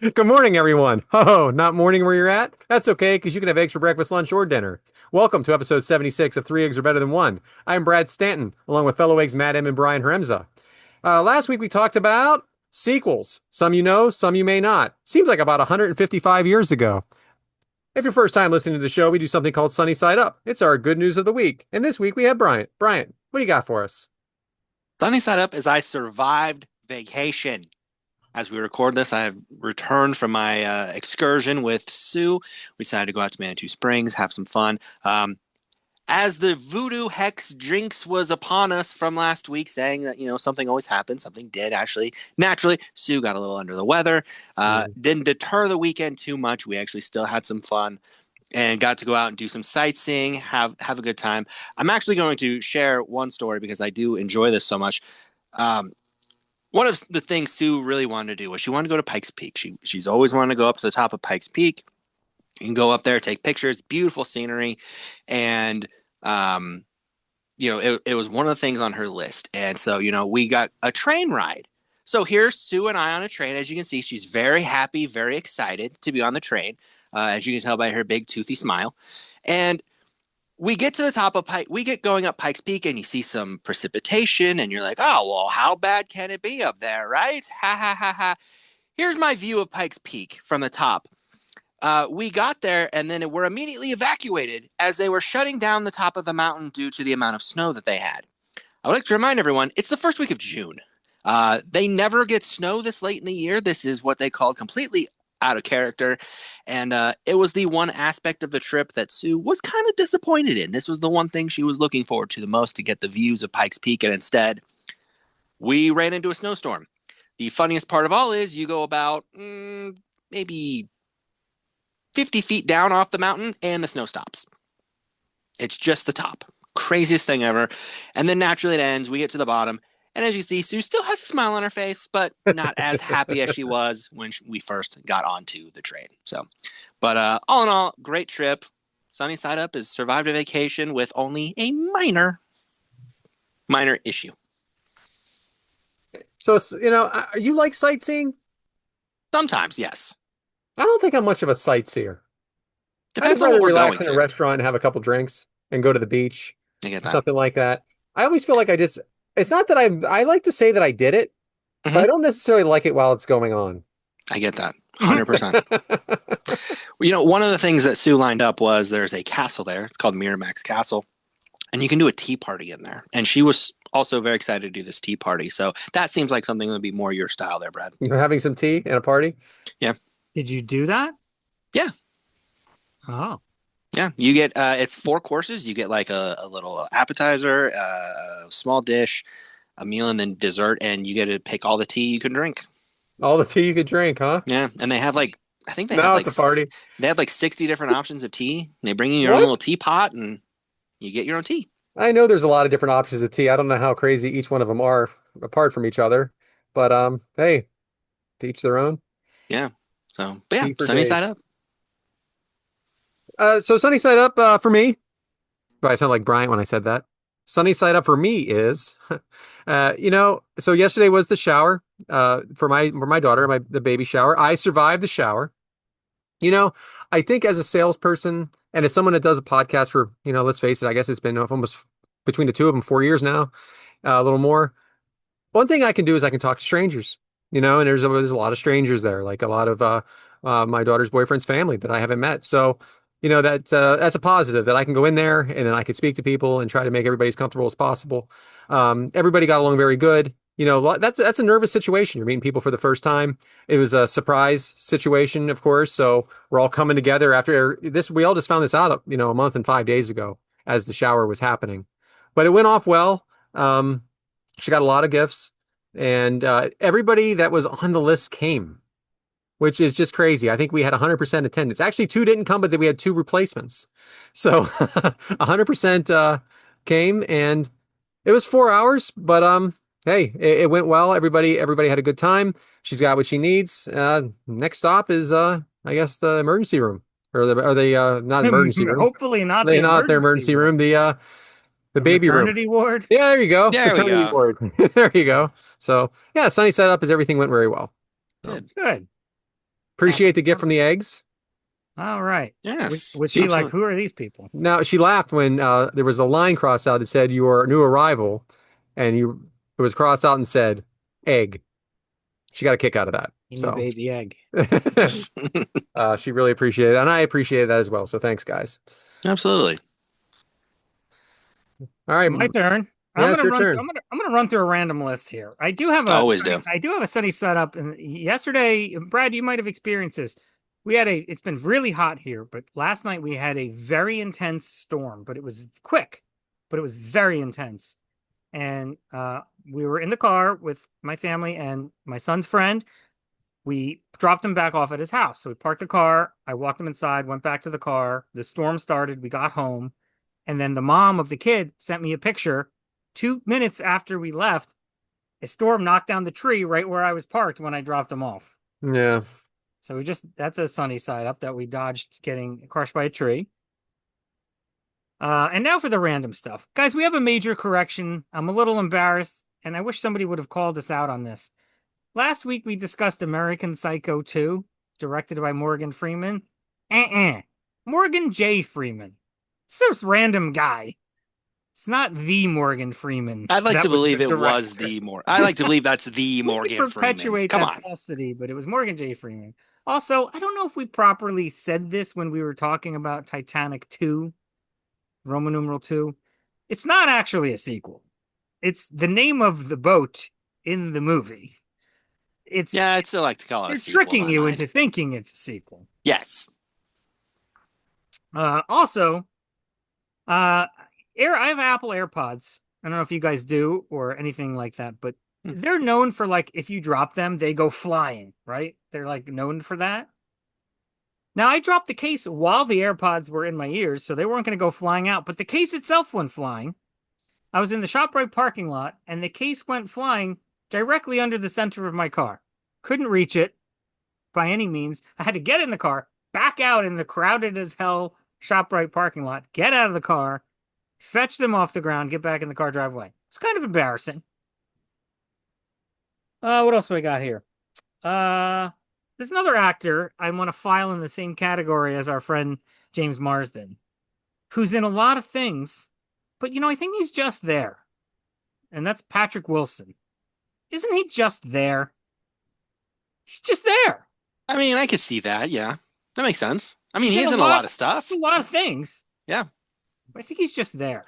Good morning, everyone. Oh, not morning where you're at? That's okay, because you can have eggs for breakfast, lunch, or dinner. Welcome to episode 76 of Three Eggs Are Better Than One. I'm Brad Stanton, along with fellow eggs Matt M and Brian Hremza. Last week we talked about sequels. Some you know, some you may not. Seems like about 155 years ago. If you're first time listening to the show, we do something called Sunny Side Up. It's our good news of the week. And this week we have Bryant. Bryant, what do you got for us? Sunny side up is I survived vacation. As we record this, I have returned from my excursion with Sue. We decided to go out to Manitou Springs, have some fun. As the voodoo hex jinx was upon us from last week, saying that, something always happens, something did actually. Naturally, Sue got a little under the weather. Mm. Didn't deter the weekend too much. We actually still had some fun and got to go out and do some sightseeing, have a good time. I'm actually going to share one story because I do enjoy this so much. Um, One of the things Sue really wanted to do was she wanted to go to Pikes Peak. She's always wanted to go up to the top of Pikes Peak and go up there, take pictures, beautiful scenery, and um, it was one of the things on her list. And so we got a train ride. So here's Sue and I on a train. As you can see, she's very happy, very excited to be on the train, as you can tell by her big toothy smile. And we get to the top of Pike. We get going up Pikes Peak, and you see some precipitation, and you're like, "Oh well, how bad can it be up there, right?" Ha ha ha ha. Here's my view of Pikes Peak from the top. We got there, and then were immediately evacuated as they were shutting down the top of the mountain due to the amount of snow that they had. I would like to remind everyone, it's the first week of June. They never get snow this late in the year. This is what they called completely out of character. And it was the one aspect of the trip that Sue was kind of disappointed in. This was the one thing she was looking forward to the most to get the views of Pikes Peak. And instead, we ran into a snowstorm. The funniest part of all is you go about maybe 50 feet down off the mountain and the snow stops. It's just the top. Craziest thing ever. And then naturally it ends. We get to the bottom. And as you see, Sue still has a smile on her face, but not as happy as she was when we first got onto the train. But all in all, great trip. Sunny side up is survived a vacation with only a minor issue. So, you like sightseeing? Sometimes, yes. I don't think I'm much of a sightseer. I'd Depends on rather what we're relax going in a to. restaurant and have a couple drinks and go to the beach I get or that. something like that. I always feel like it's not that I like to say that I did it, but I Hmm. don't necessarily like it while it's going on. I get that. 100%. One of the things that Sue lined up was there's a castle there. It's called Miramax Castle. And you can do a tea party in there. And she was also very excited to do this tea party. So that seems like something that would be more your style there, Brad. You're having some tea and a party. Yeah. Did you do that? Yeah. Oh, Yeah. You get, it's four courses. You get like a little appetizer, a small dish, a meal, and then dessert. And you get to pick all the tea you can drink. All the tea you could drink, huh? Yeah. And they have like, I think they had Now like, it's a party. they had like 60 different options of tea. They bring you your own What? little teapot and you get your own tea. I know there's a lot of different options of tea. I don't know how crazy each one of them are apart from each other, but hey, to each their own. Yeah. But yeah, Tea for sunny side days. up. So sunny side up for me. But I sound like Bryant when I said that. Sunny side up for me is, so yesterday was the shower for my daughter, the baby shower. I survived the shower. You know, I think as a salesperson and as someone that does a podcast for, let's face it, I guess it's been almost between the two of them 4 years now, a little more. One thing I can do is I can talk to strangers, and there's a lot of strangers there, like a lot of my daughter's boyfriend's family that I haven't met. So, that's a positive that I can go in there and then I can speak to people and try to make everybody as comfortable as possible. Everybody got along very good. That's a nervous situation. You're meeting people for the first time. It was a surprise situation, of course. So we're all coming together after this. We all just found this out, a month and 5 days ago as the shower was happening, but it went off well. She got a lot of gifts, and everybody that was on the list came, which is just crazy. I think we had 100% attendance. Actually, two didn't come, but then we had two replacements. So 100% came, and it was 4 hours, but hey, it went well. Everybody had a good time. She's got what she needs. Next stop is I guess the emergency room, or the not emergency room. hopefully not the They not their emergency emergency room. room. The The baby room. maternity ward? Yeah, there you go. There we Paternity go. ward. There you go. So yeah, sunny setup as everything went very well. So Good. Good. Appreciate the gift from the eggs. All right. Yes, Was she like, absolutely. who are these people? Now she laughed when there was a line crossed out that said your new arrival, and it was crossed out and said egg. She got a kick out of that. You new So baby egg. she really appreciated it, and I appreciated that as well. So thanks, guys. Absolutely. All right, My turn. yeah, it's your turn. I'm gonna run through a random list here. Always do. I do have a sunny setup. And yesterday, Brad, you might have experienced this. It's been really hot here, but last night we had a very intense storm, but it was quick, but it was very intense. And we were in the car with my family and my son's friend. We dropped him back off at his house. So we parked the car. I walked him inside, went back to the car. The storm started. We got home. And then the mom of the kid sent me a picture 2 minutes after we left. A storm knocked down the tree right where I was parked when I dropped him off. Yeah. So that's a sunny side up that we dodged getting crushed by a tree. And now for the random stuff. Guys, we have a major correction. I'm a little embarrassed, and I wish somebody would have called us out on this. Last week we discussed American Psycho 2, directed by Morgan Freeman. Morgan J. Freeman. It's this random guy. It's not the Morgan Freeman. I'd like That to was believe the it was director. the more. I like to believe that's the We Morgan could Freeman. perpetuate Come that on. falsity, but it was Morgan J. Freeman. Also, I don't know if we properly said this when we were talking about Titanic 2, Roman numeral 2. It's not actually a sequel. It's the name of the boat in the movie. Yeah, I'd still like to call it a They're sequel in tricking my you mind. into thinking it's a sequel. Yes. Also, I have Apple AirPods. I don't know if you guys do or anything like that, but they're known for like if you drop them, they go flying, right? They're like known for that. Now I dropped the case while the AirPods were in my ears, so they weren't going to go flying out, but the case itself went flying. I was in the ShopRite parking lot, and the case went flying directly under the center of my car. Couldn't reach it by any means. I had to get in the car, back out in the crowded as hell ShopRite parking lot, get out of the car, fetch them off the ground, get back in the car, drive away. It's kind of embarrassing. What else do I got here? There's another actor I want to file in the same category as our friend James Marsden, who's in a lot of things, but I think he's just there. And that's Patrick Wilson. Isn't he just there? He's just there. I mean, I could see that. Yeah, that makes sense. I mean, He's he's in a lot of stuff. A lot of things. Yeah. But I think he's just there.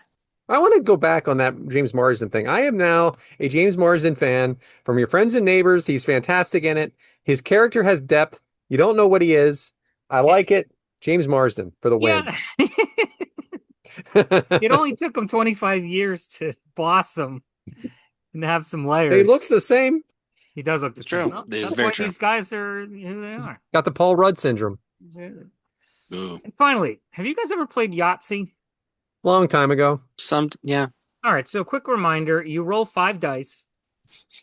I want to go back on that James Marsden thing. I am now a James Marsden fan from your friends and neighbors. He's fantastic in it. His character has depth. You don't know what he is. I like it. James Marsden for the win. Yeah. It only took him 25 years to blossom and have some layers. He looks the same. He does look the It's same. true. Well, It is that's very why true. these guys are who they are. Got the Paul Rudd syndrome. Ooh. And finally, have you guys ever played Yahtzee? Long time ago. Yeah. All right, so quick reminder, you roll 5 dice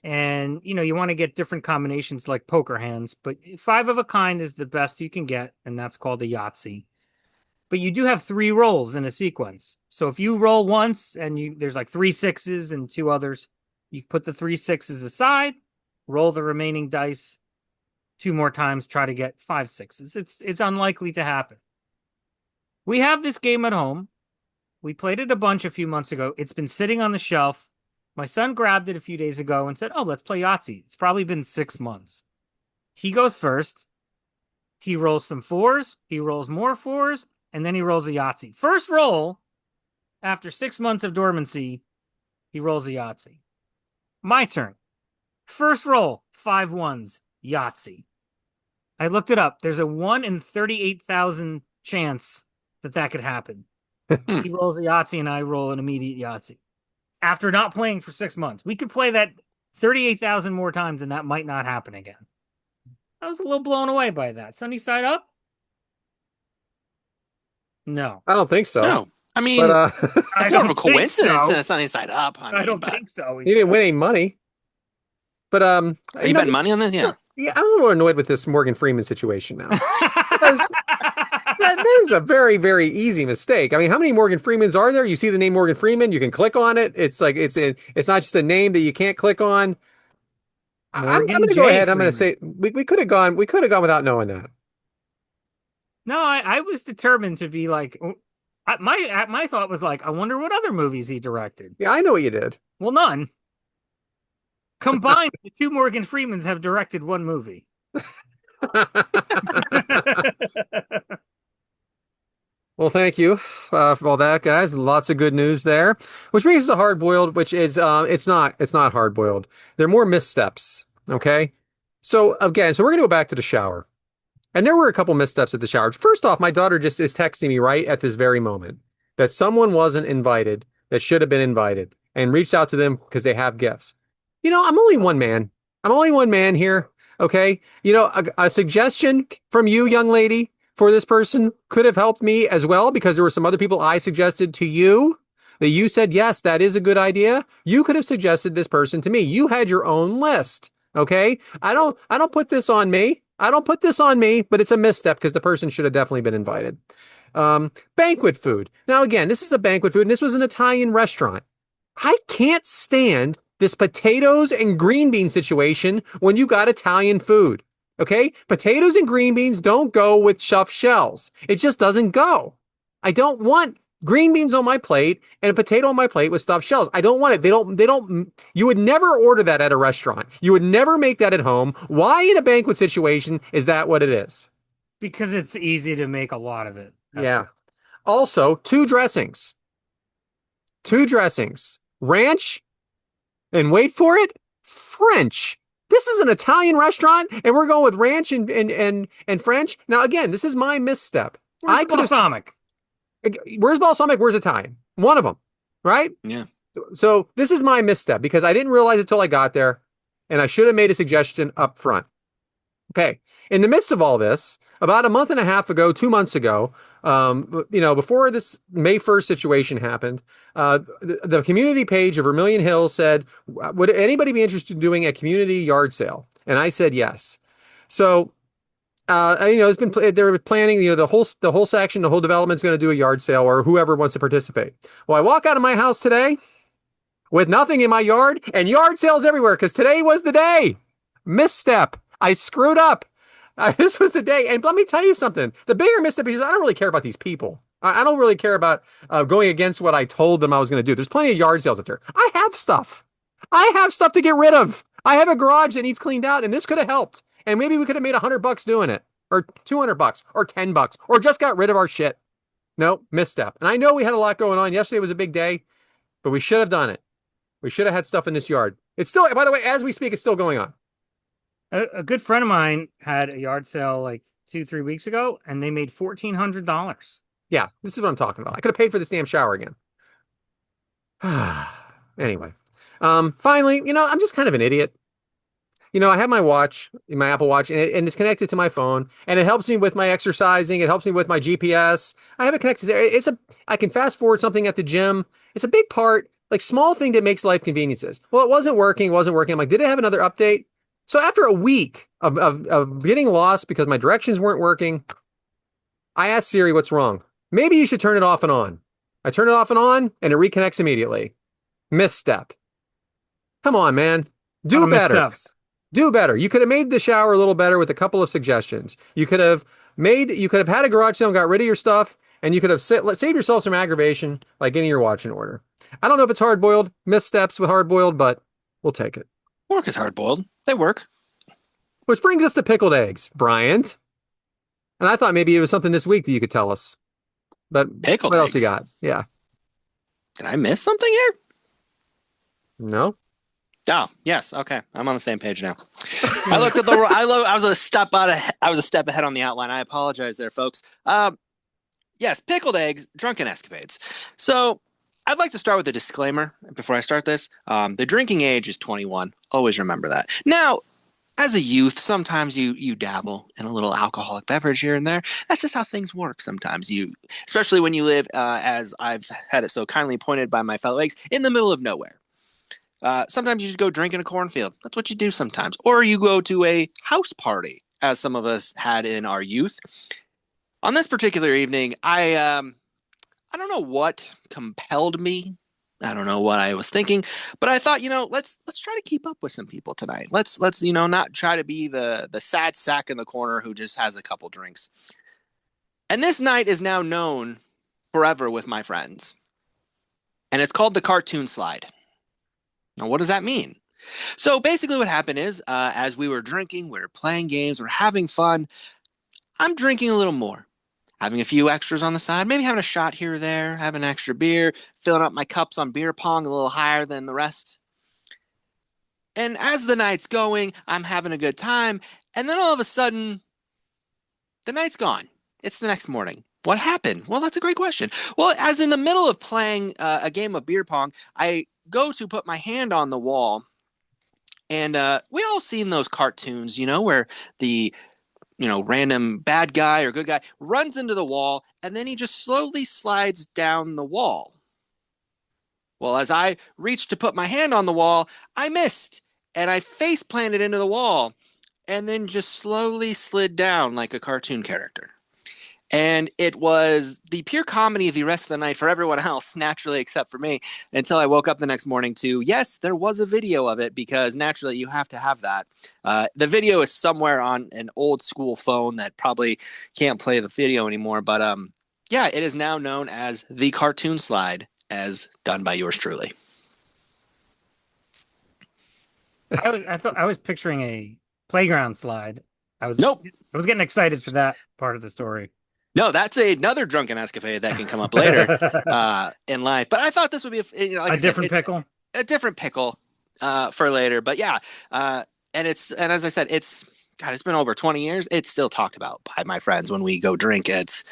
and you want to get different combinations like poker hands, but 5 of a kind is the best you can get, and that's called a Yahtzee. But you do have 3 rolls in a sequence. So if you roll once and there's like 3 sixes and 2 others, you put the 3 sixes aside, roll the remaining dice 2 more times, try to get 5 sixes. It's unlikely to happen. We have this game at home. We played it a bunch a few months ago. It's been sitting on the shelf. My son grabbed it a few days ago and said, "Oh, let's play Yahtzee." It's probably been 6 months. He goes first. He rolls some 4s. He rolls more 4s. And then he rolls a Yahtzee. First roll, after 6 months of dormancy, he rolls a Yahtzee. My turn. First roll, 5 ones, Yahtzee. I looked it up. There's a 1 in 38,000 chance that could happen. He rolls a Yahtzee and I roll an immediate Yahtzee. After not playing for 6 months. We could play that 38,000 more times and that might not happen again. I was a little blown away by that. Sunny side up? No. I don't think so. No. I mean, But it's more of a coincidence than a sunny side up. I don't think so. he didn't win any money. But Are you betting money on this? Yeah. Yeah, I'm a little annoyed with this Morgan Freeman situation now. Because that is a very, very easy mistake. I mean, how many Morgan Freemans are there? You see the name Morgan Freeman, you can click on it. It's like it's not just a name that you can't click on. I'm Morgan going to go J. ahead. I'm going to Freeman. say we could have gone. We could have gone without knowing that. No, I was determined to be like, my thought was like, I wonder what other movies he directed. Yeah, I know what you did. Well, none. Combined, the two Morgan Freemans have directed one movie. Well, thank you for all that, guys. Lots of good news there. Which brings us to hard boiled, which is it's not hard boiled. They're more missteps. Okay. So again, we're gonna go back to the shower. And there were a couple missteps at the shower. First off, my daughter just is texting me right at this very moment that someone wasn't invited that should have been invited and reached out to them because they have gifts. I'm only one man. I'm only one man here. Okay. A suggestion from you, young lady, for this person could have helped me as well because there were some other people I suggested to you that you said, yes, that is a good idea. You could have suggested this person to me. You had your own list. Okay. I don't put this on me. I don't put this on me, but it's a misstep because the person should have definitely been invited. Banquet food. Now, again, this is a banquet food and this was an Italian restaurant. I can't stand this potatoes and green bean situation when you got Italian food. Okay? Potatoes and green beans don't go with stuffed shells. It just doesn't go. I don't want green beans on my plate and a potato on my plate with stuffed shells. I don't want it. You would never order that at a restaurant. You would never make that at home. Why in a banquet situation is that what it is? Because it's easy to make a lot of it. Yeah. Also, two dressings. Two dressings. Ranch and wait for it, French. This is an Italian restaurant, and we're going with ranch and French. Now, again, this is my misstep. Where's I the could have. balsamic? Where's balsamic? Where's Italian? One of them, right? Yeah. So this is my misstep because I didn't realize it till I got there, and I should have made a suggestion up front. Okay. In the midst of all this, about a month and a half ago, 2 months ago, before this May 1st situation happened, the community page of Vermilion Hills said, would anybody be interested in doing a community yard sale? And I said yes. So, it's been they're planning. The whole section, the whole development's going to do a yard sale, or whoever wants to participate. Well, I walk out of my house today with nothing in my yard and yard sales everywhere because today was the day. Misstep. I screwed up. This was the day. And let me tell you something. The bigger misstep is I don't really care about these people. I don't really care about going against what I told them I was going to do. There's plenty of yard sales out there. I have stuff. I have stuff to get rid of. I have a garage that needs cleaned out, and this could have helped. And maybe we could have made $100 doing it, or $200, or $10, or just got rid of our shit. No, misstep. And I know we had a lot going on. Yesterday was a big day, but we should have done it. We should have had stuff in this yard. It's still, by the way, as we speak, it's still going on. A good friend of mine had a yard sale like 2-3 weeks ago, and they made $1,400. Yeah, this is what I'm talking about. I could have paid for this damn shower again. Anyway, finally, I'm just kind of an idiot. I have my watch, my Apple Watch, and it's connected to my phone, and it helps me with my exercising. It helps me with my GPS. I have it connected. I can fast forward something at the gym. It's a big part, like small thing that makes life conveniences. Well, it wasn't working. I'm like, did it have another update? So after a week of getting lost because my directions weren't working, I asked Siri what's wrong. Maybe you should turn it off and on. I turn it off and on, and it reconnects immediately. Misstep. Come on, man. Do better. Missteps. Do better. You could have made the shower a little better with a couple of suggestions. You could have had a garage sale and got rid of your stuff, and you could have saved yourself some aggravation by getting your watch in order. I don't know if it's hard boiled, missteps with hard boiled, but we'll take it. Work is hard boiled. They work. Which brings us to pickled eggs, Bryant. And I thought maybe it was something this week that you could tell us. But Pickled what else you eggs? got? Yeah. Did I miss something here? No? Oh, yes. Okay, I'm on the same page now. I looked at the. I was a step out. I was a step ahead on the outline. I apologize there, folks. Yes, pickled eggs, drunken escapades. So, I'd like to start with a disclaimer before I start this. The drinking age is 21. Always remember that. Now, as a youth, sometimes you dabble in a little alcoholic beverage here and there. That's just how things work. Sometimes especially when you live, as I've had it so kindly pointed by my fellow eggs, in the middle of nowhere. Sometimes you just go drink in a cornfield. That's what you do sometimes. Or you go to a house party, as some of us had in our youth. On this particular evening, I don't know what compelled me I don't know what I was thinking, but I thought, let's try to keep up with some people tonight. Let's not try to be the sad sack in the corner who just has a couple drinks. And this night is now known forever with my friends, and it's called the cartoon slide. Now, what does that mean? So basically, what happened is, as we were drinking, we were playing games, we're having fun. I'm drinking a little more, having a few extras on the side, maybe having a shot here or there, having an extra beer, filling up my cups on beer pong a little higher than the rest. And as the night's going, I'm having a good time. And then all of a sudden, the night's gone. It's the next morning. What happened? Well, that's a great question. Well, as in the middle of playing a game of beer pong, I go to put my hand on the wall. And we all seen those cartoons, where the random bad guy or good guy runs into the wall and then he just slowly slides down the wall. Well, as I reached to put my hand on the wall, I missed and I face planted into the wall and then just slowly slid down like a cartoon character. And it was the pure comedy of the rest of the night for everyone else, naturally, except for me, until I woke up the next morning to, yes, there was a video of it because naturally you have to have that. The video is somewhere on an old school phone that probably can't play the video anymore. But yeah, it is now known as the cartoon slide, as done by yours truly. I was picturing a playground slide. Nope. I was getting excited for that part of the story. No, that's another drunken escapade that can come up later in life. But I thought this would be, like a different pickle. A different pickle for later. But yeah, and as I said, it's been over 20 years. It's still talked about by my friends when we go drink. It's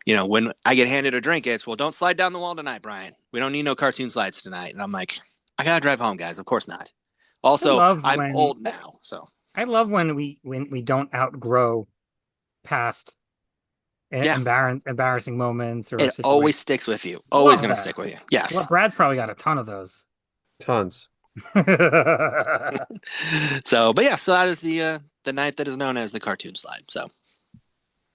when I get handed a drink, it's, well, don't slide down the wall tonight, Brian. We don't need no cartoon slides tonight. And I'm like, I gotta drive home, guys. Of course not. Also, I'm old now, so I love when we don't outgrow past embarrassing moments or it always sticks with you. Always going to stick with you. Yes. Well, Brad's probably got a ton of those. Tons. So, but yeah, so that is the night that is known as the cartoon slide. So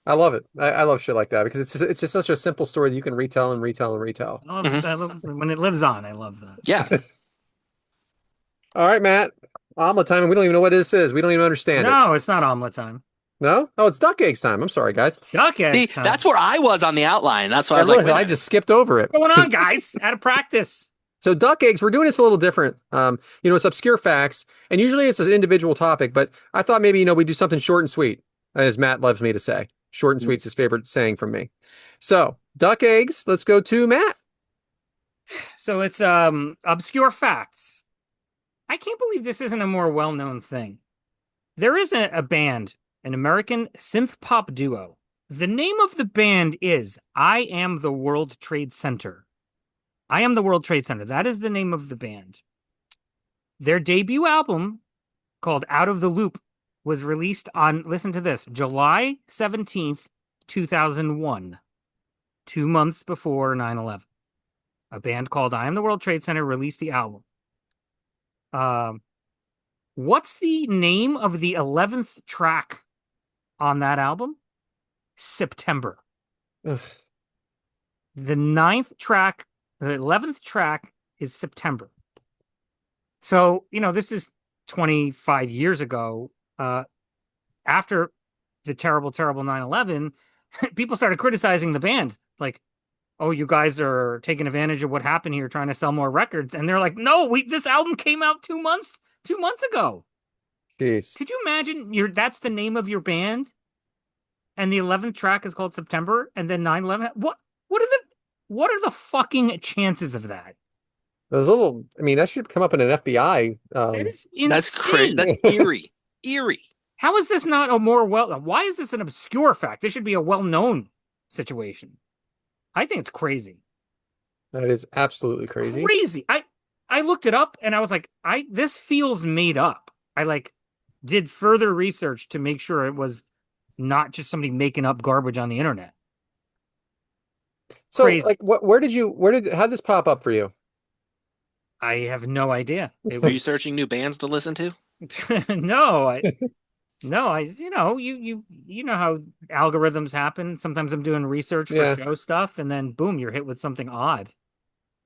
I love it. I love shit like that because it's just such a simple story that you can retell and retell and retell. I love when it lives on. I love that. Yeah. All right, Matt. Omelet time, and we don't even know what this is. We don't even understand it. No, it's not omelet time. No? Oh, it's duck eggs time. I'm sorry, guys. Duck eggs time. That's where I was on the outline. That's why I was like, I just skipped over it. What's going on, guys? Out of practice. So duck eggs, we're doing this a little different. It's obscure facts, and usually it's an individual topic, but I thought maybe, we do something short and sweet, as Matt loves me to say. Short and sweet's his favorite saying from me. So, duck eggs, let's go to Matt. So it's obscure facts. I can't believe this isn't a more well-known thing. There is a band, an American synth pop duo. The name of the band is I Am the World Trade Center. I Am the World Trade Center. That is the name of the band. Their debut album, called Out of the Loop, was released on, listen to this, July 17th, 2001, 2 months before 9/11. A band called I Am the World Trade Center released the album. What's the name of the 11th track on that album? September. Ugh. The 11th track is September. So, this is 25 years ago. After the terrible 9/11, people started criticizing the band. Like, oh, you guys are taking advantage of what happened here, trying to sell more records. And they're like, no, this album came out 2 months ago. Jeez. Could you imagine that's the name of your band? And the 11th track is called September, and then 9/11. What are the fucking chances of that? There's that should come up in an FBI. That is insane. That's crazy. That's eerie. Eerie. How is this not why is this an obscure fact? This should be a well-known situation. I think it's crazy. That is absolutely crazy. Crazy. I looked it up and I was like, this feels made up. I did further research to make sure it was not just somebody making up garbage on the internet. So, crazy. How'd this pop up for you? I have no idea. Were you searching new bands to listen to? No, you know how algorithms happen. Sometimes I'm doing research for show stuff, and then boom, you're hit with something odd.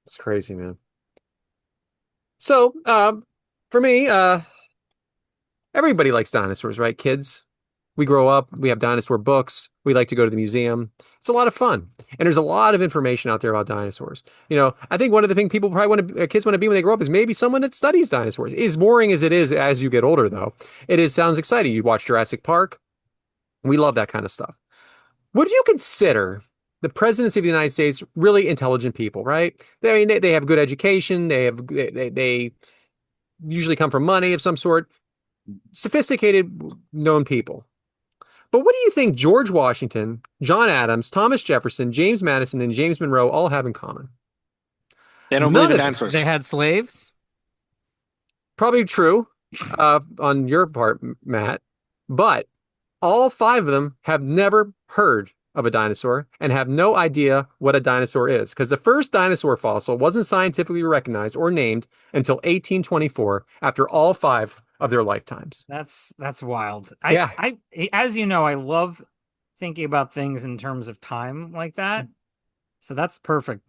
It's crazy, man. So, for me, everybody likes dinosaurs, right? Kids. We grow up, we have dinosaur books, we like to go to the museum. It's a lot of fun. And there's a lot of information out there about dinosaurs. I think one of the things people probably kids want to be when they grow up is maybe someone that studies dinosaurs. As boring as it is as you get older, though, sounds exciting. You watch Jurassic Park. We love that kind of stuff. Would you consider the presidency of the United States really intelligent people, right? I mean, they have good education. They usually come from money of some sort, sophisticated, known people. But what do you think George Washington, John Adams, Thomas Jefferson, James Madison, and James Monroe all have in common? They don't believe None in of them. They dinosaurs. had slaves. Probably true, on your part, Matt. But all five of them have never heard of a dinosaur and have no idea what a dinosaur is, because the first dinosaur fossil wasn't scientifically recognized or named until 1824, after all five of their lifetimes. That's wild. Yeah, As you know, I love thinking about things in terms of time like that. So that's perfect.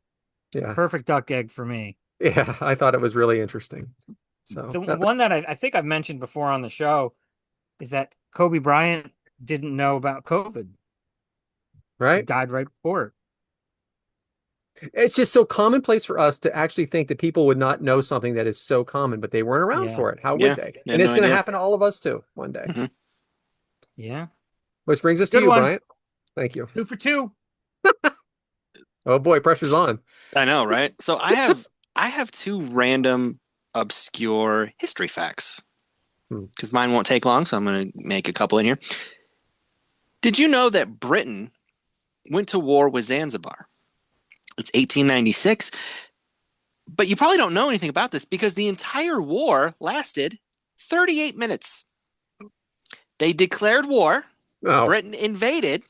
yeah, Perfect duck egg for me. yeah. I thought it was really interesting. So The one that I think I've mentioned before on the show is that Kobe Bryant didn't know about COVID. He right. died right before it. It's just so commonplace for us to actually think that people would not know something that is so common, but they weren't around Yeah. for it. How would Yeah, they? I had And no it's going to idea. happen to all of us too one day. Hmm. Yeah. Which brings us to Good you, one. Bryant. Thank you. 2 for 2. Oh boy, pressure's on. I know, right? So I have two random obscure history facts Hmm. because mine won't take long, so I'm going to make a couple in here. Did you know that Britain went to war with Zanzibar? It's 1896, but you probably don't know anything about this because the entire war lasted 38 minutes. They declared war, Oh, Britain invaded,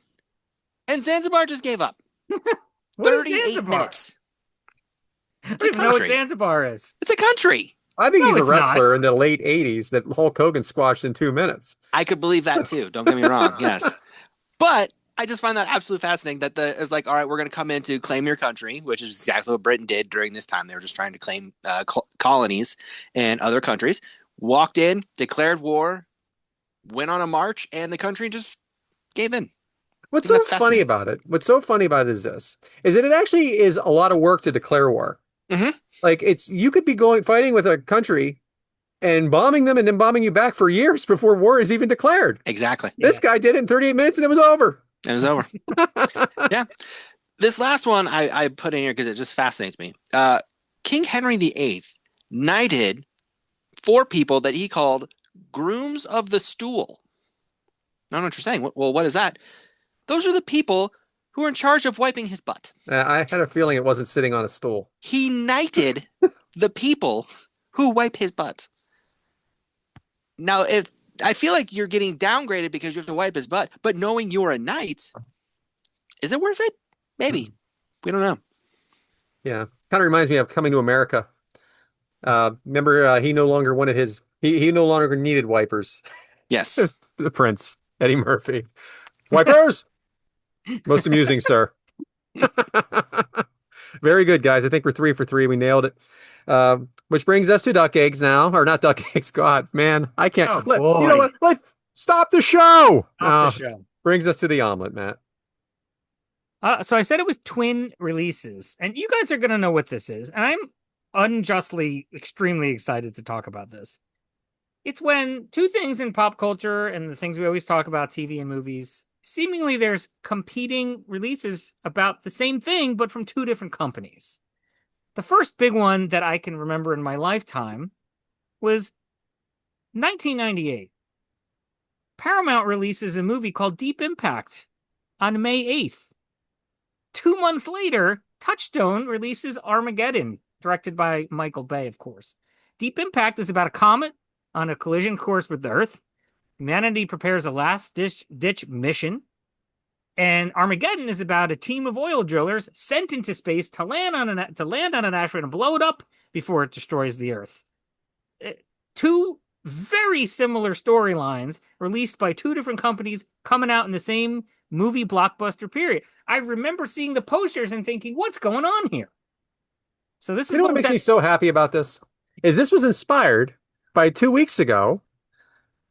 and Zanzibar just gave up. What is 38 Zanzibar? minutes. I It's a don't even know what country. Zanzibar is. It's a country. I think No, he's a it's not. wrestler in the late 80s that Hulk Hogan squashed in 2 minutes. I could believe that too. Don't get me wrong. Yes. But I just find that absolutely fascinating that it was like, all right, we're going to come in to claim your country, which is exactly what Britain did during this time. They were just trying to claim colonies and other countries. Walked in, declared war, went on a march, and the country just gave in. I What's think so that's funny fascinating. about it? What's so funny about it is this, is that it actually is a lot of work to declare war. Hmm. Like you could be going fighting with a country and bombing them and then bombing you back for years before war is even declared. Exactly. This Yeah. guy did it in 38 minutes and it was over. It was over. Yeah. This last one I put in here because it just fascinates me. King Henry VIII knighted four people that he called grooms of the stool. I don't know what you're saying. Well, what is that? Those are the people who are in charge of wiping his butt. I had a feeling it wasn't sitting on a stool. He knighted the people who wipe his butt. Now, if I feel like you're getting downgraded because you have to wipe his butt, but knowing you're a knight, is it worth it? Maybe. We don't know. Yeah. Kind of reminds me of Coming to America. Remember, he no longer wanted he no longer needed wipers. Yes. The Prince, Eddie Murphy. Wipers! Most amusing, sir. Very good, guys. I think we're 3 for 3. We nailed it. Which brings us to duck eggs now, or not duck eggs. God, man, I can't. Oh You know boy. what? Let stop the show. Off the show. Brings us to the omelet, Matt. So I said it was twin releases, and you guys are gonna know what this is, and I'm unjustly extremely excited to talk about this. It's when two things in pop culture and the things we always talk about, TV and movies, seemingly there's competing releases about the same thing, but from two different companies. The first big one that I can remember in my lifetime was 1998. Paramount releases a movie called Deep Impact on May 8th. 2 months later, Touchstone releases Armageddon, directed by Michael Bay, of course. Deep Impact is about a comet on a collision course with the Earth. Humanity prepares a last-ditch mission. And Armageddon is about a team of oil drillers sent into space to land on an asteroid and blow it up before it destroys the Earth. Two very similar storylines released by two different companies coming out in the same movie blockbuster period. I remember seeing the posters and thinking, what's going on here? So this You is know what what makes me so happy about this? is this was inspired by 2 weeks ago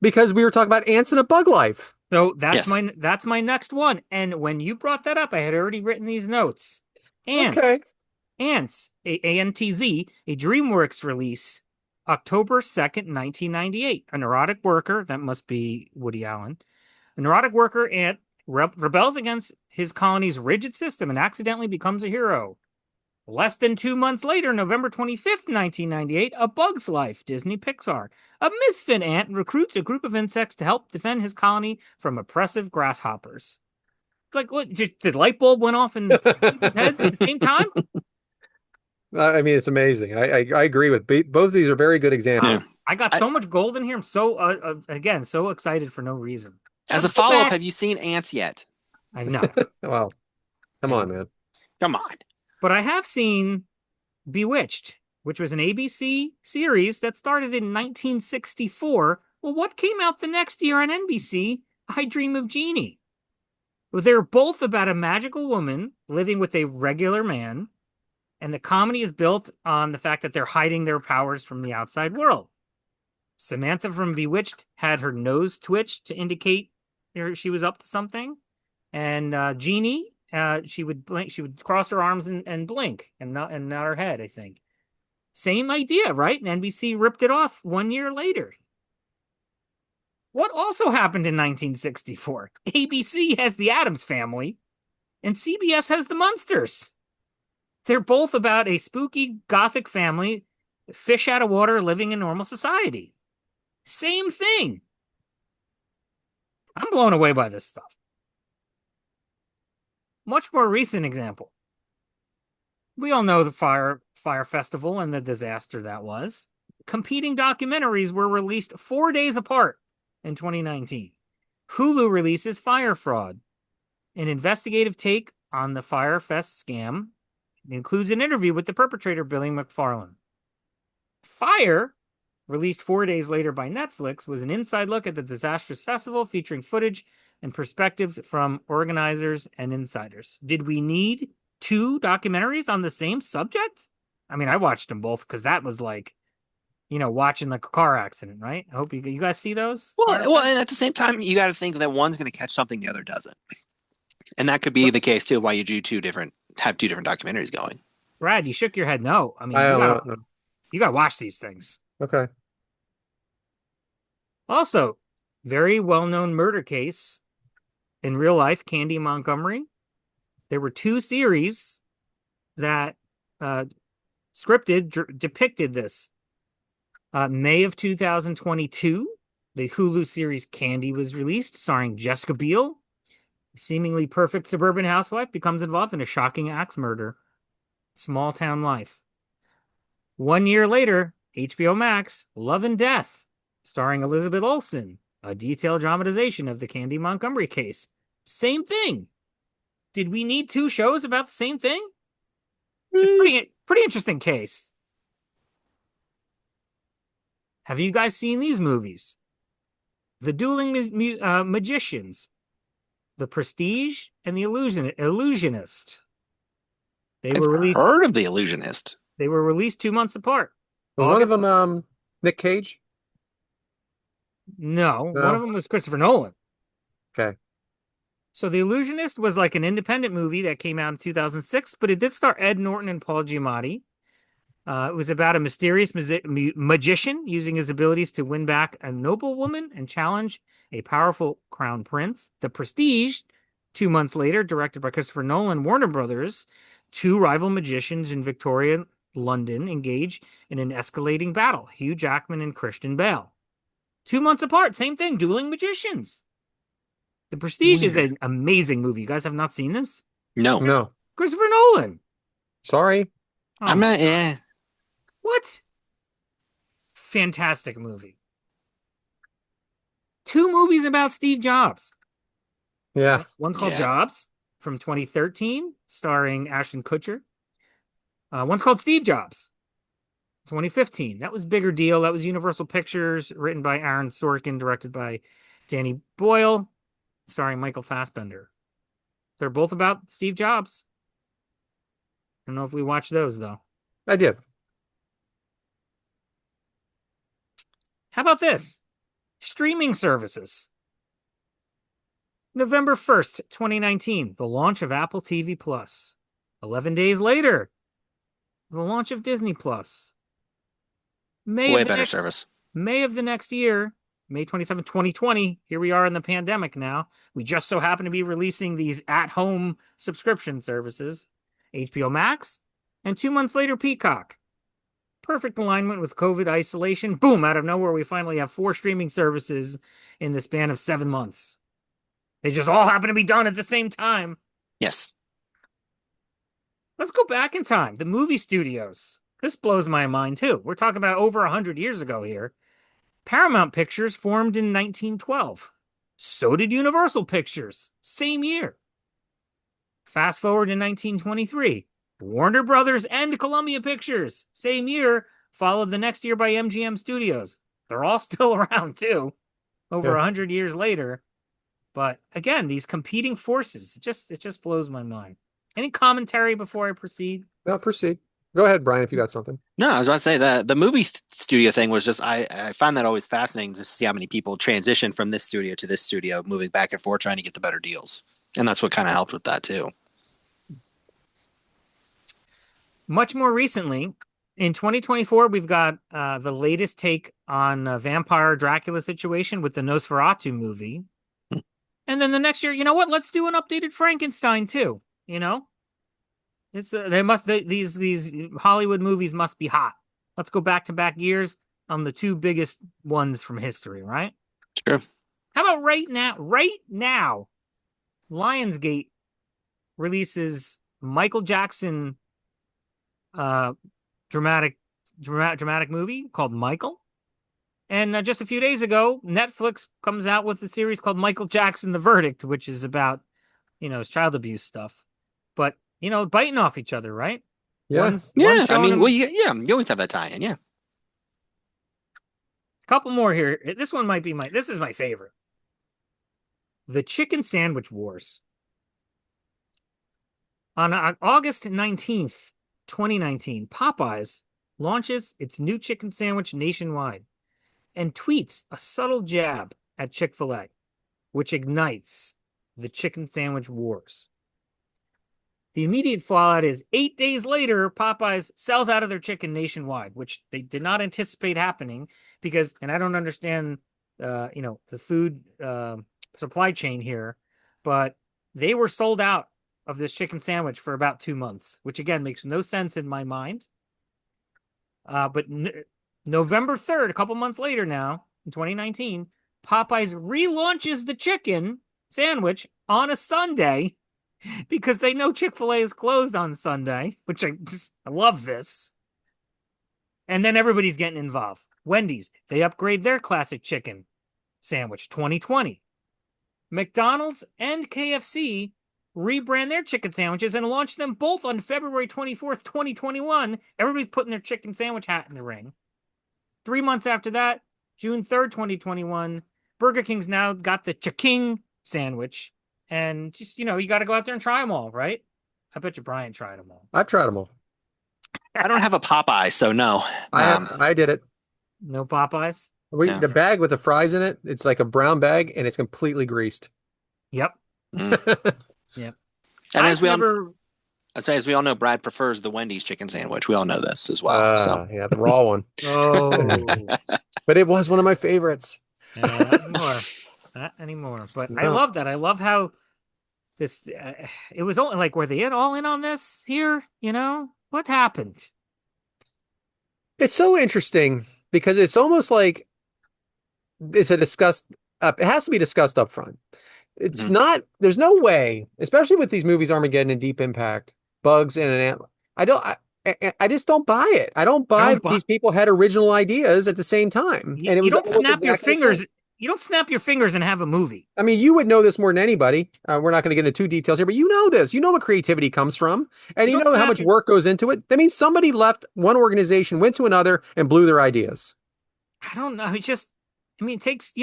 because we were talking about ants in a bug life. So Yes. that's my next one. And when you brought that up, I had already written these notes. Okay. Ants, Ants, ANTZ, a DreamWorks release, October 2nd, 1998. A neurotic worker, that must be Woody Allen, a neurotic worker ant rebels against his colony's rigid system and accidentally becomes a hero. Less than 2 months later, November 25th, 1998, A Bug's Life, Disney Pixar. A misfit ant recruits a group of insects to help defend his colony from oppressive grasshoppers. Like, what? Just, the light bulb went off in people's heads at the same time? I mean, it's amazing. I agree with both of these are very good Yeah. examples. I got I, so much gold in here. I'm so, again, so excited for no reason. as Let's a go follow-up, back. have you seen Ants yet? I've not. Well, I come have on, not. man. Come on. But I have seen Bewitched, which was an ABC series that started in 1964. Well, what came out the next year on NBC? I Dream of Jeannie. Well, they're both about a magical woman living with a regular man, and the comedy is built on the fact that they're hiding their powers from the outside world. Samantha from Bewitched had her nose twitch to indicate she was up to something, and Jeannie, she would blink, she would cross her arms and blink, and not her head. I think same idea, right? And NBC ripped it off 1 year later. What also happened in 1964? ABC has the Addams Family, and CBS has the Munsters. They're both about a spooky gothic family, fish out of water, living in normal society. Same thing. I'm blown away by this stuff. Much more recent example. We all know the Fire Festival and the disaster that was. Competing documentaries were released 4 days apart in 2019. Hulu releases Fire Fraud, an investigative take on the Fire Fest scam. It includes an interview with the perpetrator, Billy McFarland. Fire, released 4 days later by Netflix, was an inside look at the disastrous festival featuring footage and perspectives from organizers and insiders. Did we need two documentaries on the same subject? I mean, I watched them both because that was like, watching like a car accident, right? I hope you guys see those. Well, and at the same time, you got to think that one's going to catch something the other doesn't, and that could be the case too. Why you do have two different documentaries going. Brad, you shook your head. No, I mean I don't know. you gotta watch these things. Okay. Also, very well-known murder case in real life, Candy Montgomery. There were two series that depicted this. May of 2022, the Hulu series Candy was released, starring Jessica Biel. A seemingly perfect suburban housewife becomes involved in a shocking axe murder. Small town life. 1 year later, HBO Max, Love and Death, starring Elizabeth Olsen, a detailed dramatization of the Candy Montgomery case. Same thing. Did we need two shows about the same thing? It's pretty interesting case. Have you guys seen these movies? The Dueling Magicians, The Prestige, and The Illusionist. I've heard of The Illusionist. They were released 2 months apart. Was one of them Nick Cage? No, one No. of them was Christopher Nolan. Okay. So The Illusionist was like an independent movie that came out in 2006, but it did star Ed Norton and Paul Giamatti. It was about a mysterious magician using his abilities to win back a noblewoman and challenge a powerful crown prince. The Prestige, 2 months later, directed by Christopher Nolan, Warner Brothers, two rival magicians in Victorian London engage in an escalating battle. Hugh Jackman and Christian Bale. 2 months apart, same thing, dueling magicians. The Prestige is an amazing movie. You guys have not seen this? No. Christopher Nolan. Sorry. Oh, I'm not. Yeah. What? Fantastic movie. Two movies about Steve Jobs. Yeah. One's called Yeah. Jobs from 2013, starring Ashton Kutcher. One's called Steve Jobs, 2015. That was bigger deal. That was Universal Pictures, written by Aaron Sorkin, directed by Danny Boyle, starring Michael Fassbender. They're both about Steve Jobs. I don't know if we watched those, though. I did. How about this? Streaming services. November 1st, 2019, the launch of Apple TV Plus. 11 days later, the launch of Disney Plus. May Way of the better next service. May of the next year, May 27th, 2020, here we are in the pandemic now. We just so happen to be releasing these at-home subscription services, HBO Max, and 2 months later, Peacock. Perfect alignment with COVID isolation. Boom, out of nowhere, we finally have 4 streaming services in the span of 7 months. They just all happen to be done at the same time. Yes. Let's go back in time. The movie studios. This blows my mind, too. We're talking about over 100 years ago here. Paramount Pictures formed in 1912. So did Universal Pictures. Same year. Fast forward to 1923. Warner Brothers and Columbia Pictures. Same year. Followed the next year by MGM Studios. They're all still around, too. Over 100 years later. But again, these competing forces, it just blows my mind. Any commentary before I proceed? No, proceed. Go ahead, Brian, if you got something. No, I was about to say that the movie studio thing was just I find that always fascinating to see how many people transition from this studio to this studio, moving back and forth, trying to get the better deals. And that's what kind of helped with that too. Much more recently, in 2024, we've got the latest take on vampire Dracula situation with the Nosferatu movie. And then the next year, you know what? Let's do an updated Frankenstein too. You know, it's these Hollywood movies must be hot. Let's go back to back years on the 2 biggest ones from history, right? Sure. How about right now? Right now, Lionsgate releases Michael Jackson dramatic movie called Michael. And just a few days ago, Netflix comes out with a series called Michael Jackson: The Verdict, which is about, his child abuse stuff. But, biting off each other, right? Yeah. One's I mean, him... well, you always have that tie-in, yeah. Couple more here. This one might be this is my favorite. The Chicken Sandwich Wars. On August 19th, 2019, Popeyes launches its new chicken sandwich nationwide and tweets a subtle jab at Chick-fil-A, which ignites the chicken sandwich wars. The immediate fallout is 8 days later, Popeyes sells out of their chicken nationwide, which they did not anticipate happening because, and I don't understand, the food supply chain here, but they were sold out of this chicken sandwich for about 2 months, which again makes no sense in my mind. But November 3rd, a couple months later now, in 2019, Popeyes relaunches the chicken sandwich on a Sunday because they know Chick-fil-A is closed on Sunday, which I love this. And then everybody's getting involved. Wendy's, they upgrade their classic chicken sandwich 2020. McDonald's and KFC rebrand their chicken sandwiches and launch them both on February 24th, 2021. Everybody's putting their chicken sandwich hat in the ring. 3 months after that, June 3rd, 2021, Burger King's now got the Chiking sandwich. And just, you got to go out there and try them all, right? I bet you Bryant tried them all. I've tried them all. I don't have a Popeye, so no. I did it. No Popeyes? No. The bag with the fries in it, it's like a brown bag and it's completely greased. Yep. Yep. And as we all know, Brad prefers the Wendy's chicken sandwich. We all know this as well. So Yeah, the raw one. Oh. But it was one of my favorites. Not anymore. But no. I love that. I love how this, it was only like, were they all in on this here? What happened? It's so interesting because it's almost like it's it has to be discussed up front. It's not, there's no way, especially with these movies, Armageddon and Deep Impact, Bugs and an Antler. I just don't buy it. I don't buy that these people had original ideas at the same time. And it was snap your fingers. You don't snap your fingers and have a movie. I mean, you would know this more than anybody. We're not going to get into too details here, but you know this. You know where creativity comes from, and you know how much work goes into it. That means somebody left one organization, went to another, and blew their ideas. I don't know. It's just, it takes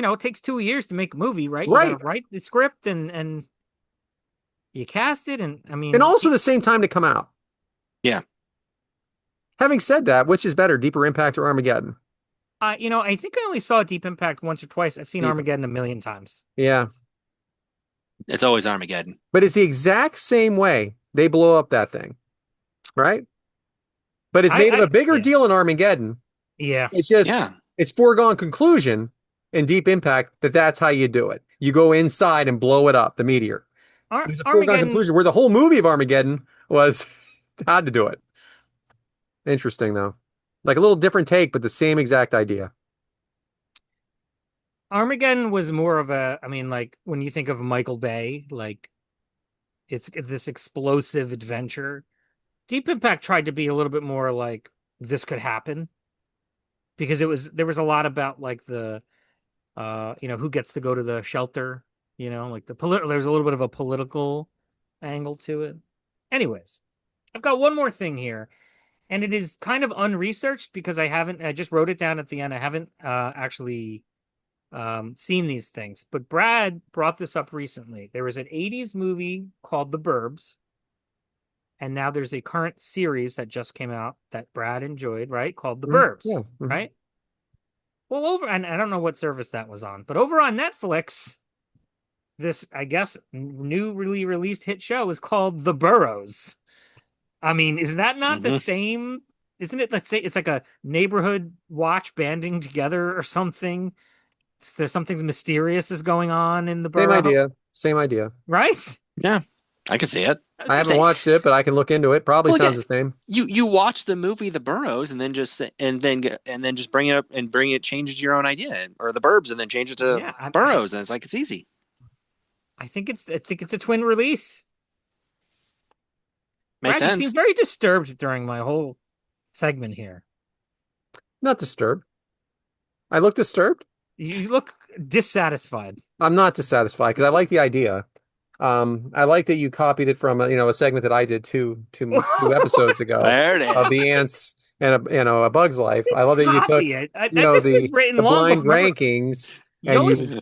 2 years to make a movie, right? Right. You gotta write the script and you cast it, and and also the same time to come out. Yeah. Having said that, which is better, Deeper Impact or Armageddon? I think I only saw Deep Impact once or twice. I've seen Deep. Armageddon a million times. Yeah. It's always Armageddon. But it's the exact same way they blow up that thing, right? But it's made of a bigger Yeah, deal in Armageddon. yeah. It's just, Yeah. it's foregone conclusion in Deep Impact that that's how you do it. You go inside and blow it up, the meteor. There's a foregone Armageddon. conclusion where the whole movie of Armageddon was how to do it. Interesting, though. Like a little different take, but the same exact idea. Armageddon was more of a. I mean, like when you think of Michael Bay, like it's this explosive adventure. Deep Impact tried to be a little bit more like this could happen because there was a lot about like the who gets to go to the shelter, like there's a little bit of a political angle to it. Anyways, I've got one more thing here, and it is kind of unresearched because I just wrote it down at the end. I haven't actually seen these things, but Brad brought this up recently. There was an 80s movie called The Burbs, and now there's a current series that just came out that Brad enjoyed, right? Called The Burbs, Yeah. Mhm. right? Well, and I don't know what service that was on, but over on Netflix, this, I guess, newly released hit show is called The Burrows. I mean, is that not the Hmm. same? Isn't it? Let's say it's like a neighborhood watch banding together or something. There's something mysterious is going on in the Same borough, idea. Same idea. right? Yeah. I can see it. I haven't Say, watched it, but I can look into it. Probably well, sounds again, the same. you watch the movie The Burrows and then just bring it up and change it to your own idea, or The Burbs and then change it to Yeah, Burrows, and it's like it's easy. I think it's a twin release. Makes Brad, you seem sense. very disturbed during my whole segment here. Not disturbed. I look disturbed. You look dissatisfied. I'm not dissatisfied because I like the idea. I like that you copied it from a segment that I did two episodes ago There it of the is. ants and a Bug's Life. I love that you took Copy it. This was written the long blind before. Remember, rankings you and always you.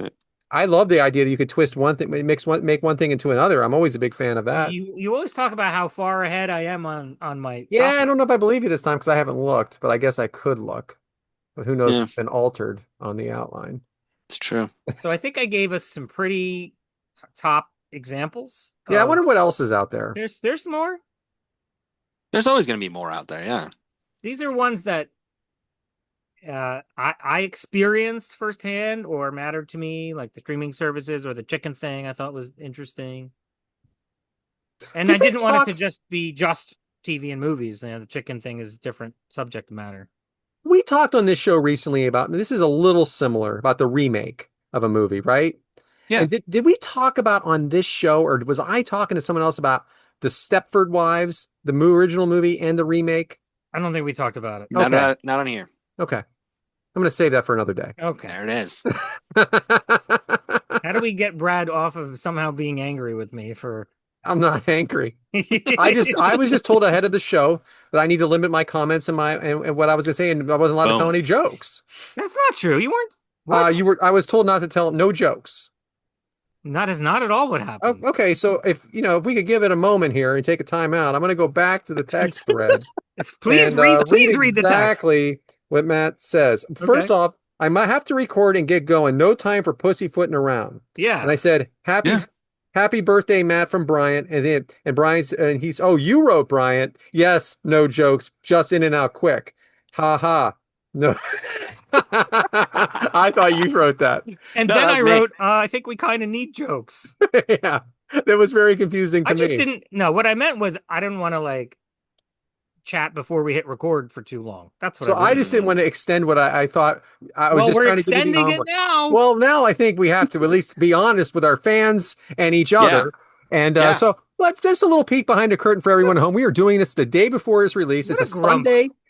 I love the idea that you could twist one thing, make one thing into another. I'm always a big fan of that. you always talk about how far ahead I am on my Yeah, I topic. don't know if I believe you this time because I haven't looked, but I guess I could look. But who knows if Yeah, it's been altered on the outline. it's true. So I think I gave us some pretty top examples Yeah, I of wonder what else is out there. there's more. There's always going to be more out there. Yeah. These are ones that I experienced firsthand or mattered to me, like the streaming services or the chicken thing. I thought was interesting, and I Did we didn't want it to talk? just be just TV and movies. The chicken thing is different subject matter. We talked on this show recently about this is a little similar about the remake of a movie, right? Yeah. And did we talk about on this show, or was I talking to someone else about the Stepford Wives, the original movie and the remake? I don't think we talked about it. Okay. Not on here. Okay. I'm going to save that for another day. Okay. There it is. How do we get Brad off of somehow being angry with me for I'm not angry. I was just told ahead of the show that I need to limit my comments and what I was going to say, and I wasn't allowed to tell Boom. any jokes. That's not true. You weren't what? I was told not to tell no jokes. That is not at all what Oh, happened. okay, so if we could give it a moment here and take a time out, I'm going to go back to the text thread Please and please read the text. exactly what Matt says. First Okay. off, I might have to record and get going. No time for pussyfooting around. Yeah. And I said, Yeah. Happy birthday, Matt from Bryant. And Bryant's and he's oh, you wrote Bryant. Yes, no jokes, just in and out quick. Ha ha. No. I thought you wrote that. And No, then that I was me. wrote, I think we kind of need jokes. Yeah. That was very confusing to I just me. didn't. No, what I meant was I didn't want to like chat before we hit record for too long. That's what So I I did. just didn't want to extend what I thought. I was Well, just we're trying to give you the extending it envelope. now. Well, now I think we have to at least be honest with our fans and each other. And Yeah. so let's just a little peek behind the curtain for everyone at home. We are doing this the day before his release. What It's a grump.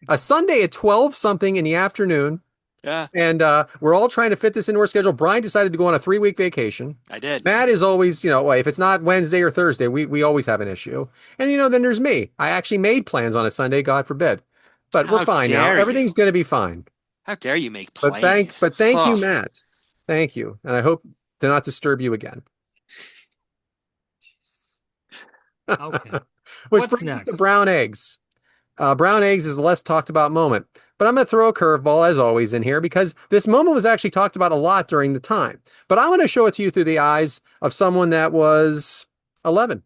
A Sunday at 12 something in the afternoon. Yeah. And we're all trying to fit this into our schedule. Brian decided to go on a 3-week vacation. I did. Matt is always, if it's not Wednesday or Thursday, we always have an issue. And then there's me. I actually made plans on a Sunday, God forbid. But we're How fine now. dare Everything's you. going to be fine. How dare you make But plans? thank you, Ugh. Matt. Thank you. And I hope to not disturb you again. Okay. Which What's brings us to next? brown eggs. Brown eggs is a less talked about moment. But I'm going to throw a curveball, as always, in here because this moment was actually talked about a lot during the time. But I'm going to show it to you through the eyes of someone that was 11.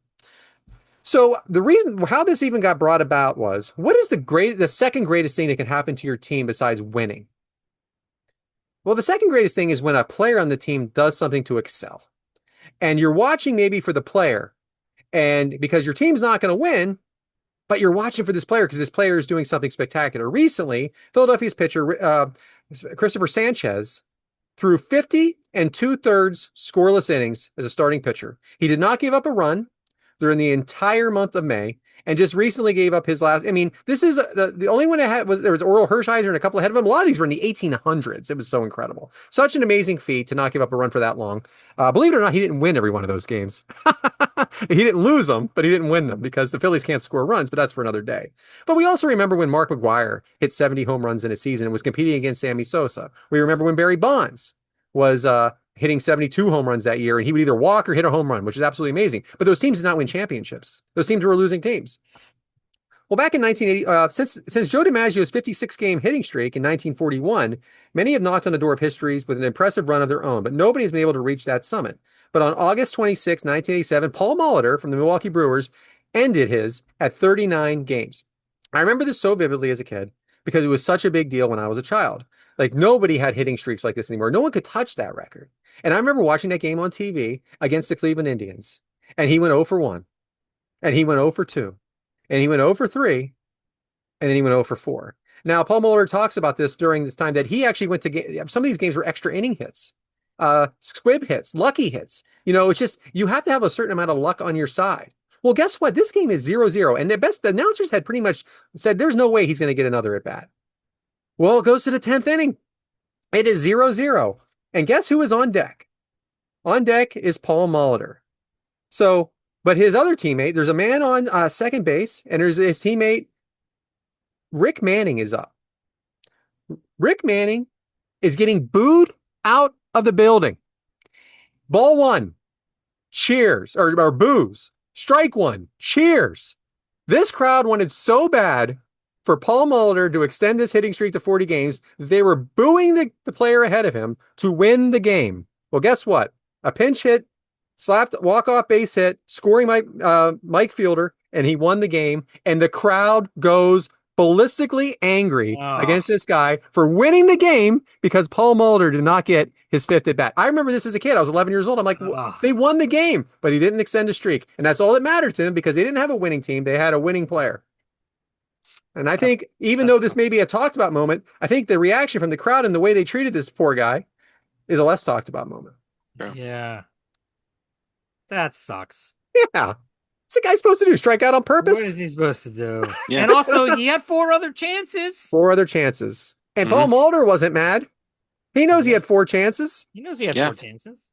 So the reason how this even got brought about was what is the second greatest thing that can happen to your team besides winning? Well, the second greatest thing is when a player on the team does something to excel. And you're watching maybe for the player, and because your team's not going to win, but you're watching for this player because this player is doing something spectacular. Recently, Philadelphia's pitcher, Christopher Sanchez, threw 50 and two-thirds scoreless innings as a starting pitcher. He did not give up a run during the entire month of May, and just recently gave up his last. I mean, this is the only one that had was there was Oral Hershiser and a couple ahead of him. A lot of these were in the 1800s. It was so incredible. Such an amazing feat to not give up a run for that long. Believe it or not, he didn't win every one of those games. He didn't lose them, but he didn't win them because the Phillies can't score runs, but that's for another day. But we also remember when Mark McGwire hit 70 home runs in a season and was competing against Sammy Sosa. We remember when Barry Bonds was hitting 72 home runs that year, and he would either walk or hit a home run, which is absolutely amazing. But those teams did not win championships. Those teams were losing teams. Well, back in 1980, since Joe DiMaggio's 56-game hitting streak in 1941, many have knocked on the door of histories with an impressive run of their own, but nobody has been able to reach that summit. But on August 26, 1987, Paul Molitor from the Milwaukee Brewers ended his at 39 games. I remember this so vividly as a kid because it was such a big deal when I was a child. Like nobody had hitting streaks like this anymore. No one could touch that record. And I remember watching that game on TV against the Cleveland Indians, and he went 0 for 1, and he went 0 for 2, and he went 0 for 3, and then he went 0 for 4. Now, Paul Molitor talks about this during this time that he actually went to some of these games were extra inning hits, squib hits, lucky hits. It's just you have to have a certain amount of luck on your side. Well, guess what? This game is 0-0, and the announcers had pretty much said there's no way he's going to get another at bat. Well, it goes to the 10th inning. It is 0-0. And guess who is on deck? On deck is Paul Molitor. So, but his other teammate, there's a man on second base, and there's his teammate, Rick Manning, is up. Rick Manning is getting booed out of the building. Ball one, cheers, or boos. Strike one, cheers. This crowd wanted so bad for Paul Molitor to extend this hitting streak to 40 games, they were booing the player ahead of him to win the game. Well, guess what? A pinch hit, slapped walk-off base hit, scoring Mike Fielder, and he won the game. And the crowd goes ballistically angry against this guy for winning the game because Paul Molitor did not get his fifth at bat. I remember this as a kid. I was 11 years old. I'm like, they won the game, but he didn't extend a streak. And that's all that mattered to him because they didn't have a winning team. They had a winning player. And I think even though this may be a talked about moment, I think the reaction from the crowd and the way they treated this poor guy is a less talked about moment. Yeah. That sucks. Yeah. What's the guy supposed to do? Strike out on purpose? What is he supposed to do? Yeah. And also, he had 4 other chances. 4 other chances. And Paul Molitor wasn't mad. He knows he had 4 chances. He knows he had 4 chances.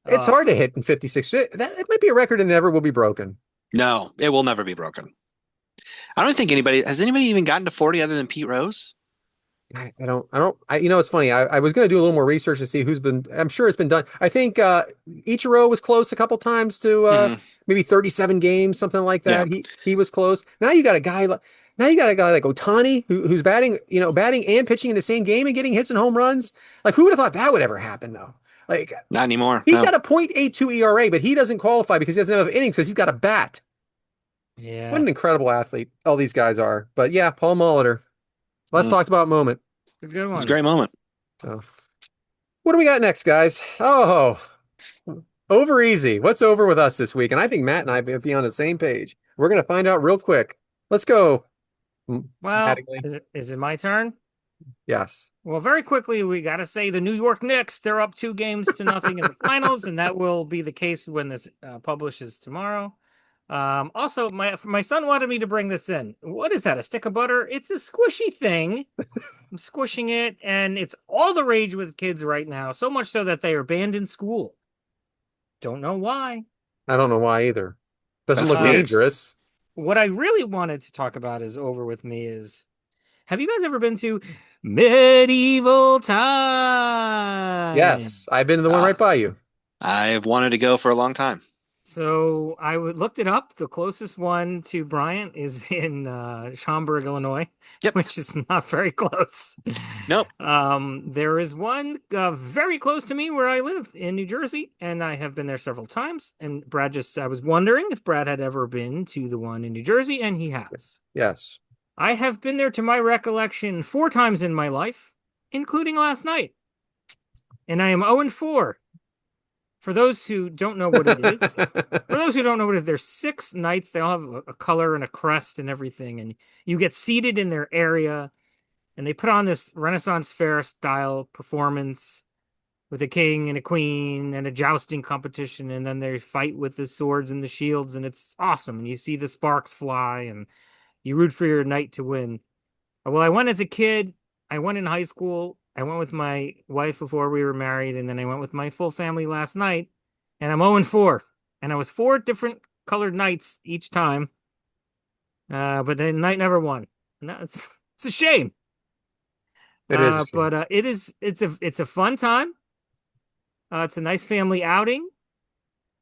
It's hard to hit in 56. That might be a record that never will be broken. No, it will never be broken. I don't think has anybody even gotten to 40 other than Pete Rose? It's funny. I was going to do a little more research to see I'm sure it's been done. I think Ichiro was close a couple times to maybe 37 games, something like that. Yeah. He was close. Now you got a guy like Ohtani who's batting and pitching in the same game and getting hits and home runs. Like who would have thought that would ever happen though? Like not anymore. He's got a .82 ERA, but he doesn't qualify because he doesn't have innings because he's got a bat. Yeah. What an incredible athlete all these guys are. But yeah, Paul Molitor. Let's talk about moment. It's a good one. It's a great moment. So, what do we got next, guys? Oh, over easy. What's over with us this week? And I think Matt and I will be on the same page. We're going to find out real quick. Let's go. Well, is it my turn? Yes. Well, very quickly, we got to say the New York Knicks, they're up 2-0 in the finals, and that will be the case when this publishes tomorrow. Also, my son wanted me to bring this in. What is that? A stick of butter? It's a squishy thing. I'm squishing it, and it's all the rage with kids right now. So much so that they are banned in school. Don't know why. I don't know why either. Doesn't look dangerous. What I really wanted to talk about is over with me is, have you guys ever been to Medieval Times? Yes, I've been to the one right by you. I've wanted to go for a long time. So looked it up. The closest one to Bryant is in Schaumburg, Illinois, Yep. which is not very close. Nope. There is one very close to me where I live in New Jersey, and I have been there several times. And I was wondering if Brad had ever been to the one in New Jersey, and he has. Yes. I have been there to my recollection 4 times in my life, including last night. And I am 0 and 4. For those who don't know what it is, there's 6 knights. They all have a color and a crest and everything. And you get seated in their area, and they put on this Renaissance fair style performance with a king and a queen and a jousting competition. And then they fight with the swords and the shields, and it's awesome. And you see the sparks fly, and you root for your knight to win. Well, I went as a kid. I went in high school. I went with my wife before we were married, and then I went with my full family last night, and I'm 0 and 4. And I was 4 different colored knights each time, but the knight never won. And it's a shame. It is a shame. But it's a fun time. It's a nice family outing.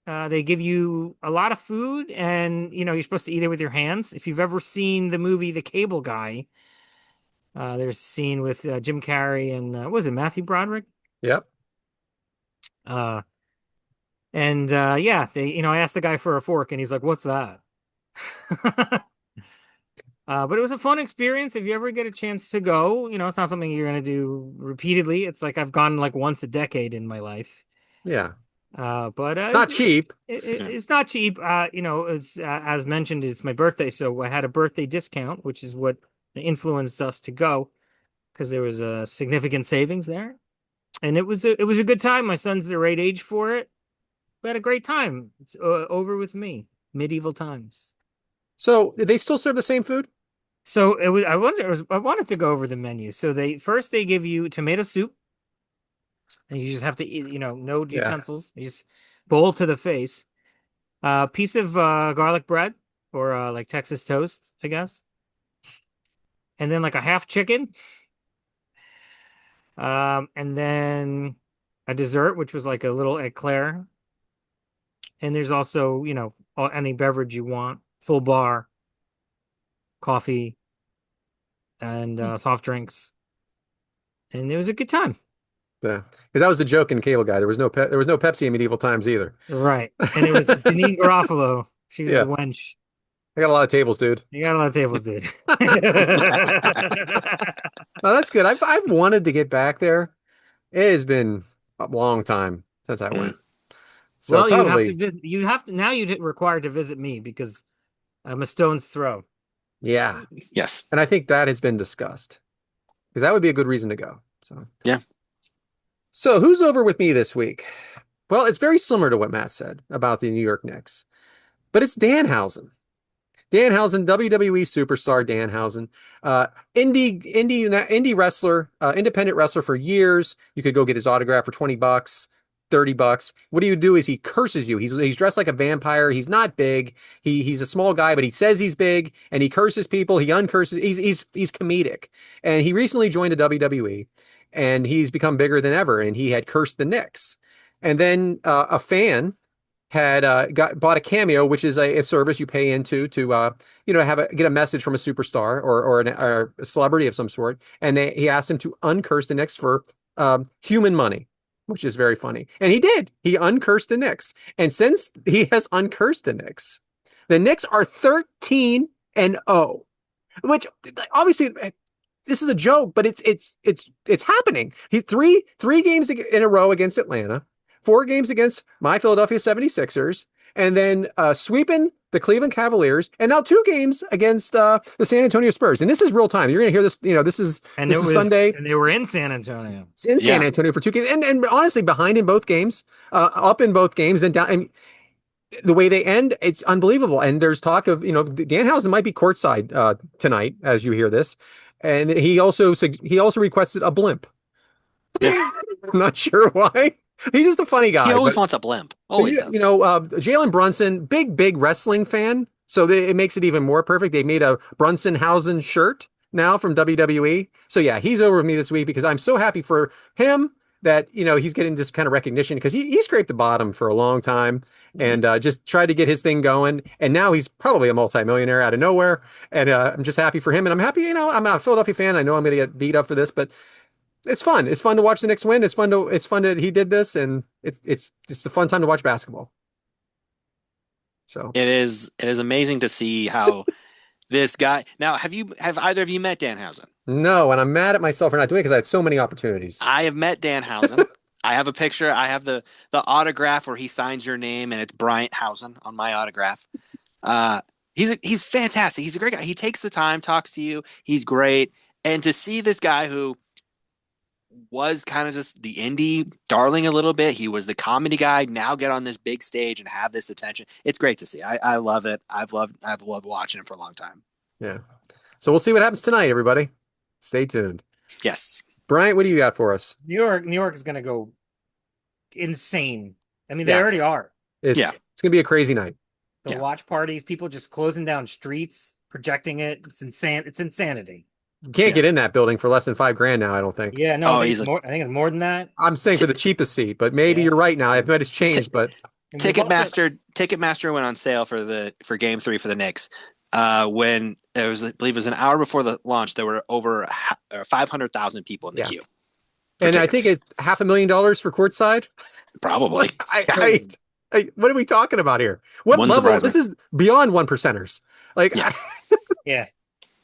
They give you a lot of food, and you're supposed to eat it with your hands. If you've ever seen the movie The Cable Guy, there's a scene with Jim Carrey and what was it, Matthew Broderick? Yep. Yeah, I asked the guy for a fork, and he's like, "What's that?" But it was a fun experience. If you ever get a chance to go, it's not something you're going to do repeatedly. It's like I've gone like once a decade in my life. Yeah. But Not cheap. it's not cheap. As mentioned, it's my birthday, so I had a birthday discount, which is what influenced us to go because there was a significant savings there, and it was a good time. My son's the right age for it. We had a great time. It's over with me. Medieval times. So they still serve the same food? So it was. I wanted to go over the menu. So they give you tomato soup, and you just have to eat. No Yeah. utensils. You just bowl to the face. Piece of garlic bread or like Texas toast, I guess, and then like a half chicken. And then a dessert, which was like a little eclair. And there's also, any beverage you want, full bar, coffee, and soft drinks. And it was a good time. Yeah. Because that was the joke in Cable Guy. There was no Pepsi in medieval times either. Right. And it was Janine Garofalo. She was Yeah. the wench. I got a lot of tables, dude. You got a lot of tables, dude. Oh, that's good. I've wanted to get back there. It has been a long time since I went. So Well, you'd have to probably, visit. Now you'd required to visit me because I'm a stone's throw. yeah. Yes. And I think that has been discussed because that would be a good reason to go. So Yeah. So who's over with me this week? Well, it's very similar to what Matt said about the New York Knicks, but it's Danhausen. Danhausen, WWE superstar Danhausen, indie wrestler, independent wrestler for years. You could go get his autograph for $20, $30. What he would do is he curses you. He's dressed like a vampire. He's not big. He's a small guy, but he says he's big, and he curses people. He uncurses. He's comedic, and he recently joined a WWE, and he's become bigger than ever. And he had cursed the Knicks, and then a fan had bought a Cameo, which is a service you pay into to get a message from a superstar or a celebrity of some sort, and he asked him to uncurse the Knicks for human money, which is very funny, and he did. He uncursed the Knicks, and since he has uncursed the Knicks are 13-0, which obviously this is a joke, but it's happening. He three games in a row against Atlanta. 4 games against my Philadelphia 76ers, and then sweeping the Cleveland Cavaliers, and now 2 games against the San Antonio Spurs. And this is real time. You're going to hear this. This is Sunday. And they were in San Antonio. It's in San Antonio for 2 games, and honestly, behind in both games, up in both games, and down. And the way they end, it's unbelievable. And there's talk of Danhausen might be courtside tonight as you hear this, and he also requested a blimp. Yeah. I'm not sure why. He's just a funny guy. He always wants a blimp. Always does. Jalen Brunson, big wrestling fan. So it makes it even more perfect. They made a Brunson-Hausen shirt now from WWE. So yeah, he's over with me this week because I'm so happy for him, that, he's getting this kind of recognition because he scraped the bottom for a long time Mhm. and just tried to get his thing going. And now he's probably a multimillionaire out of nowhere. And I'm just happy for him. And I'm happy, I'm a Philadelphia fan. I know I'm going to get beat up for this, but it's fun. It's fun to watch the Knicks win. It's fun that he did this, and it's just a fun time to watch basketball. So It is amazing to see how this guy. Now, have either of you met Danhausen? no, and I'm mad at myself for not doing it because I had so many opportunities. I have met Danhausen. I have a picture. I have the autograph where he signs your name, and it's Bryant Hausen on my autograph. Uh, he's fantastic. He's a great guy. He takes the time, talks to you. He's great. And to see this guy who was kind of just the indie darling a little bit, he was the comedy guy. Now get on this big stage and have this attention. It's great to see. I love it. I've loved watching him for a long time. Yeah. So we'll see what happens tonight, everybody. Stay tuned. Yes. Bryant, what do you got for us? New York is going to go insane. I mean, they Yes. already are. It's Yeah. it's gonna be a crazy night. The Yeah. watch parties, people just closing down streets, projecting it. It's insane. It's insanity. You can't Yeah. get in that building for less than $5,000 now, I don't think. Yeah, no, Oh, I think easily. I think it's more than that. I'm saying for the cheapest seat, but maybe Yeah. you're right now. I bet it's changed, but And they've also- Ticketmaster went on sale for Game 3 for the Knicks. When it was, I believe it was an hour before the launch, there were over 500,000 people in the Yeah. queue. for and I think tickets. it's $500,000 for courtside. Probably. What are we talking about here? What Wouldn't level? surprise me. This is beyond one percenters. Like, Yeah. yeah,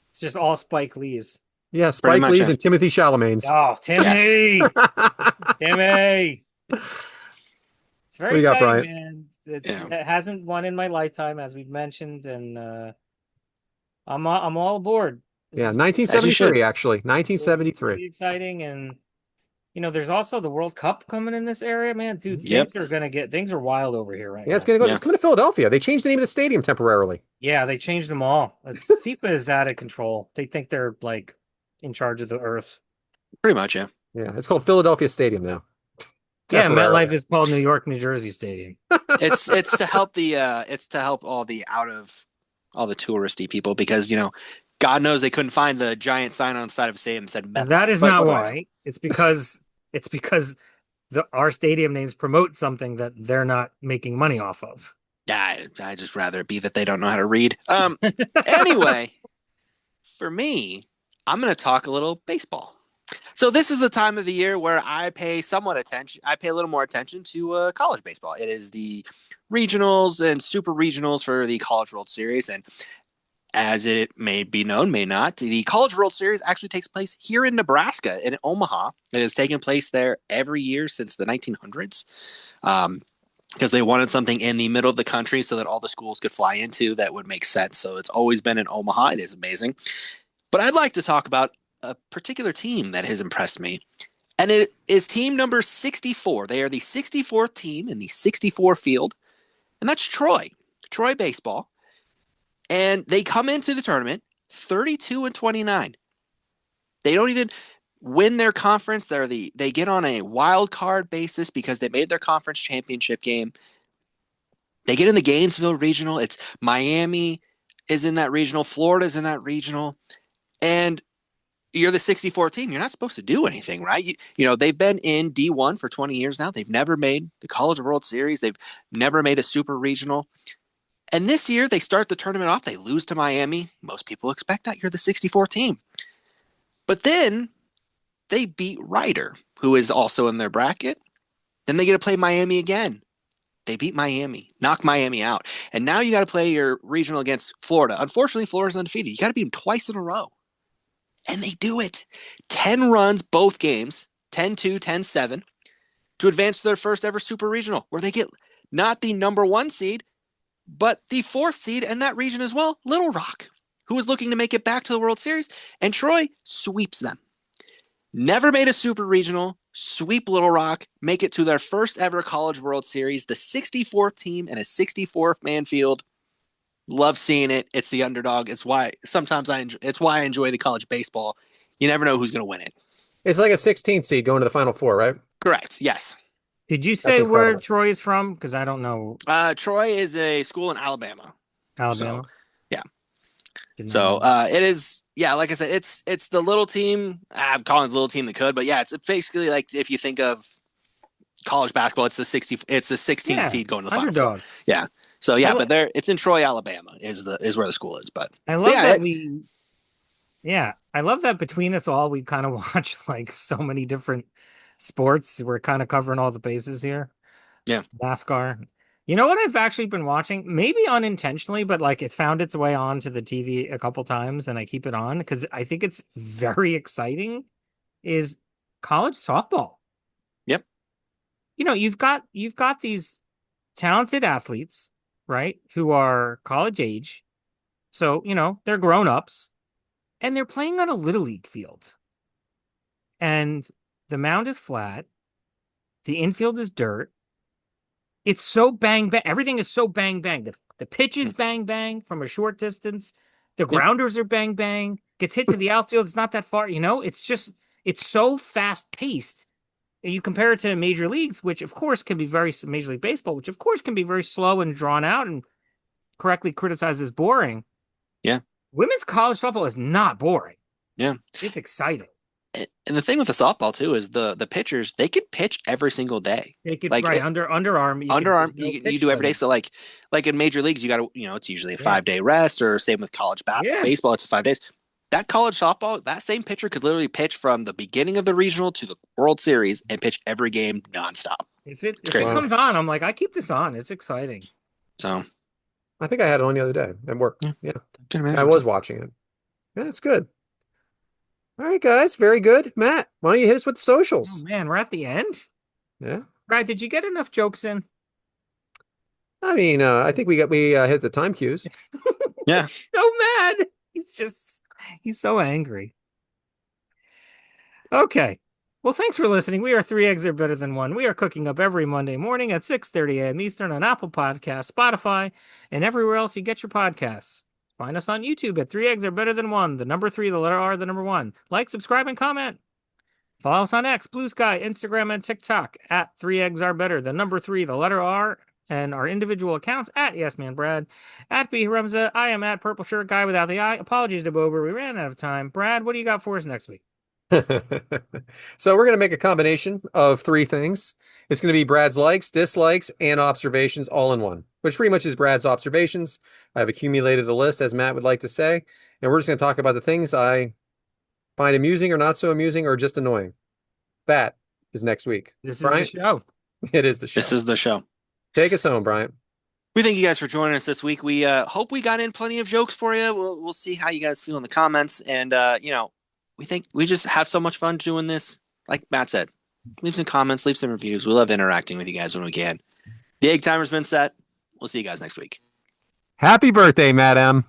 it's just all Spike Lee's. yeah, Pretty Spike much, Lee's yeah. and Timothy Chalamet's. Oh, Timmy, Timmy. It's What very do you got, exciting, Bryant? man. Yeah. It hasn't won in my lifetime, as we've mentioned, and I'm all aboard. This Yeah, is 1973, actually. really 1973. exciting, and there's also the World Cup coming in this area, man. Dude, Yep. things are wild over here right Yeah, it's now. gonna go. Yeah. It's coming to Philadelphia. They changed the name of the stadium temporarily. Yeah, they changed them all. FIFA is out of control. They think they're like in charge of the earth. Pretty much, yeah. Yeah, it's called Philadelphia Stadium now. Yeah, Temporarily. MetLife is called New York, New Jersey Stadium. It's to help all the touristy people because God knows they couldn't find the giant sign on the side of a stadium that said MetLife. That is But not what do I know? why. It's because our stadium names promote something that they're not making money off of. Yeah, I just rather it be that they don't know how to read. Anyway, for me, I'm going to talk a little baseball. So this is the time of the year where I pay a little more attention to college baseball. It is the regionals and super regionals for the College World Series. And as it may be known, may not, the College World Series actually takes place here in Nebraska, in Omaha. It has taken place there every year since the 1900s. Because they wanted something in the middle of the country so that all the schools could fly into that would make sense. So it's always been in Omaha. It is amazing. But I'd like to talk about a particular team that has impressed me. And it is team number 64. They are the 64th team in the 64 field. And that's Troy baseball. And they come into the tournament 32-29. They don't even win their conference. They get on a wild card basis because they made their conference championship game. They get in the Gainesville regional. It's Miami is in that regional. Florida's in that regional. And you're the 64th team. You're not supposed to do anything, right? They've been in D1 for 20 years now. They've never made the College World Series. They've never made a super regional. And this year, they start the tournament off. They lose to Miami. Most people expect that. You're the 64th team. But then they beat Ryder, who is also in their bracket. Then they get to play Miami again. They beat Miami, knock Miami out. And now you got to play your regional against Florida. Unfortunately, Florida's undefeated. You got to beat them twice in a row. And they do it. 10 runs both games, 10-2, 10-7, to advance to their first ever super regional, where they get not the number 1 seed, but the 4th seed in that region as well, Little Rock, who is looking to make it back to the World Series. And Troy sweeps them. Never made a super regional, sweep Little Rock, make it to their first ever College World Series, the 64th team in a 64th man field. Love seeing it. It's the underdog. It's why I enjoy the college baseball. You never know who's going to win it. It's like a 16th seed going to the Final Four, right? Correct. Yes. Did you say That's where incredible. Troy is from? Because I don't know Troy is a school in Alabama. Alabama. So, yeah. Did not So know that. it is, yeah, like I said, it's the little team. I'm calling it the little team that could, but yeah, it's basically like if you think of college basketball, it's the 16th Yeah, seed going to the Final Four. underdog. Yeah. So I yeah, lo- but it's in Troy, Alabama is where the school is. I But love yeah, that yeah, I love that between us all we kind of watch like so many different sports. We're kind of covering all the bases here. yeah, NASCAR. You know what I've actually been watching? Maybe unintentionally, but like it found its way onto the TV a couple times and I keep it on because I think it's very exciting is college softball. yep, You've got these talented athletes, right, who are college age. So, they're grown-ups and they're playing on a little league field. And the mound is flat, the infield is dirt. It's so bang bang. Everything is so bang bang. The pitch is bang bang from a short distance. The yep, grounders are bang bang. Gets hit to the outfield. It's not that far. It's so fast paced. You compare it to major leagues, which of course can be Major League Baseball, which of course can be very slow and drawn out and correctly criticized as boring. yeah, Women's college softball is not boring. yeah. It's exciting. And the thing with the softball too is the pitchers they could pitch every single day. They could Like right underarm. underarm There's no you pitch do every day. limit. So like in major leagues, you got to it's usually a Yeah, 5 day rest or same with college yeah. baseball. It's 5 days. That college softball, that same pitcher could literally pitch from the beginning of the regional to the World Series and pitch every game nonstop. It's If it crazy. Wow. comes on, I'm like, I keep this on. It's exciting. So I think I had it on the other day at work. yeah, Yeah, I can I imagine. So was watching it. Yeah, it's good. All right, guys, very good. Matt, why don't you hit us with the Oh socials? man, we're at the end. Yeah, Brad, did you get enough jokes in? I mean, I think we hit the time cues. yeah, So mad. He's so angry. Okay. Well, thanks for listening. We are Three Eggs Are Better Than One. We are cooking up every Monday morning at 6:30 a.m. Eastern on Apple Podcasts, Spotify, and everywhere else you get your podcasts. Find us on YouTube at Three Eggs Are Better Than One. The number three, the letter R, the number one. Like, subscribe, and comment. Follow us on X, Blue Sky, Instagram, and TikTok at Three Eggs Are Better. The number three, the letter R, and our individual accounts at Yes Man Brad, at B Rumza. I am at Purple Shirt Guy without the I. Apologies to Bober. We ran out of time. Brad, what do you got for us next week? So we're going to make a combination of three things. It's going to be Brad's likes, dislikes, and observations all in one, which pretty much is Brad's observations. I've accumulated a list, as Matt would like to say, and we're just going to talk about the things I find amusing or not so amusing or just annoying. That is next week. This is the Bryant, show. it is the this show. is the show. Take us home, Bryant. We thank you guys for joining us this week. We hope we got in plenty of jokes for you. We'll see how you guys feel in the comments, and we think we just have so much fun doing this. Like Matt said, leave some comments, leave some reviews. We love interacting with you guys when we can. The egg timer's been set. We'll see you guys next week. Happy birthday, Madam.